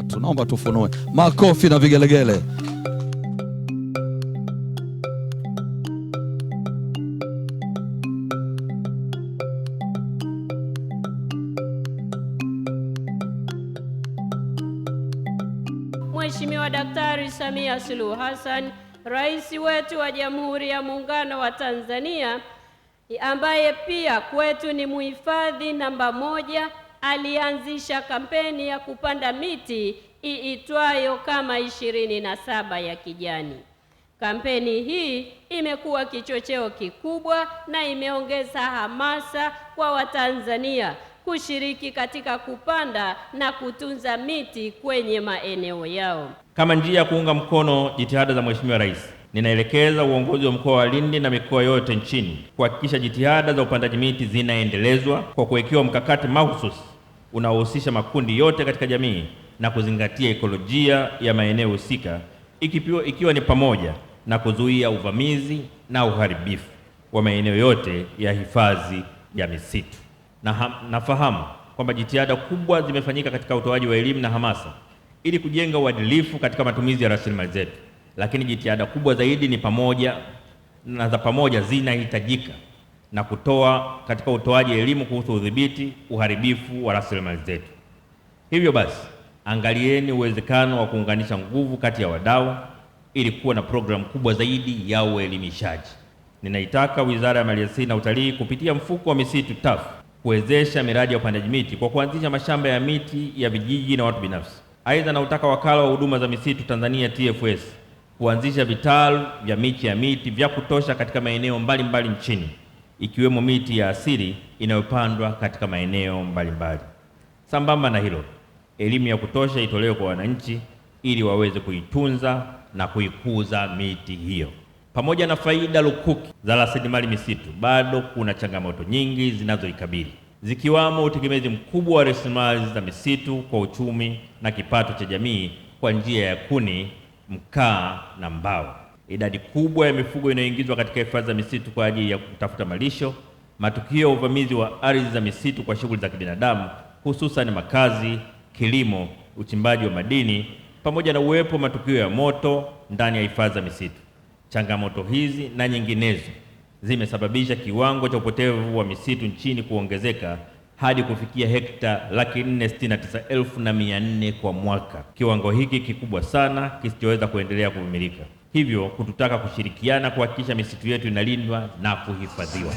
tatu. Naomba tufunue. Makofi na vigelegele. Mheshimiwa Daktari Samia Suluhu Hassan, Rais wetu wa Jamhuri ya Muungano wa Tanzania, ambaye pia kwetu ni muhifadhi namba 1, alianzisha kampeni ya kupanda miti iitwayo Kama 27 ya kijani. Kampeni hii imekuwa kichocheo kikubwa na imeongeza hamasa kwa Watanzania kushiriki katika kupanda na kutunza miti kwenye maeneo yao. Kama njia ya kuunga mkono jitihada za Mheshimiwa Rais, ninaelekeza uongozi wa mkoa wa Lindi na mikoa yote nchini kuhakikisha jitihada za upandaji miti zinaendelezwa kwa kuwekewa mkakati mahususi unaohusisha makundi yote katika jamii na kuzingatia ekolojia ya maeneo husika, ikiwa ni pamoja na kuzuia uvamizi na uharibifu wa maeneo yote ya hifadhi ya misitu. Nafahamu kwamba jitihada kubwa zimefanyika katika utoaji wa elimu na hamasa ili kujenga uadilifu katika matumizi ya rasilimali zetu, lakini jitihada kubwa zaidi ni pamoja zinahitajika na kutoa katika utoaji elimu kuhusu udhibiti uharibifu wa rasilimali zetu. Hivyo basi, angalieni uwezekano wa kuunganisha nguvu kati ya wadau ili kuwa na programu kubwa zaidi ya uelimishaji. Ninaitaka Wizara ya Maliasili na Utalii kupitia mfuko wa misitu TAF kuwezesha miradi ya upandaji miti kwa kuanzisha mashamba ya miti ya vijiji na watu binafsi. Aidha, nautaka Wakala wa Huduma za Misitu Tanzania TFS kuanzisha vitalu vya miche ya miti vya kutosha katika maeneo mbalimbali nchini, ikiwemo miti ya asili inayopandwa katika maeneo mbalimbali. Sambamba na hilo, elimu ya kutosha itolewe kwa wananchi ili waweze kuitunza na kuikuza miti hiyo. Pamoja na faida lukuki za rasilimali misitu, bado kuna changamoto nyingi zinazoikabili, zikiwamo utegemezi mkubwa wa rasilimali za misitu kwa uchumi na kipato cha jamii kwa njia ya kuni, mkaa na mbao, idadi kubwa ya mifugo inayoingizwa katika hifadhi za misitu kwa ajili ya kutafuta malisho, matukio ya uvamizi wa ardhi za misitu kwa shughuli za kibinadamu, hususan makazi, kilimo, uchimbaji wa madini, pamoja na uwepo matukio ya moto ndani ya hifadhi za misitu. Changamoto hizi na nyinginezo zimesababisha kiwango cha upotevu wa misitu nchini kuongezeka hadi kufikia hekta 469,400 kwa mwaka. Kiwango hiki kikubwa sana kisichoweza kuendelea kuvumilika, hivyo kututaka kushirikiana kuhakikisha misitu yetu inalindwa na kuhifadhiwa.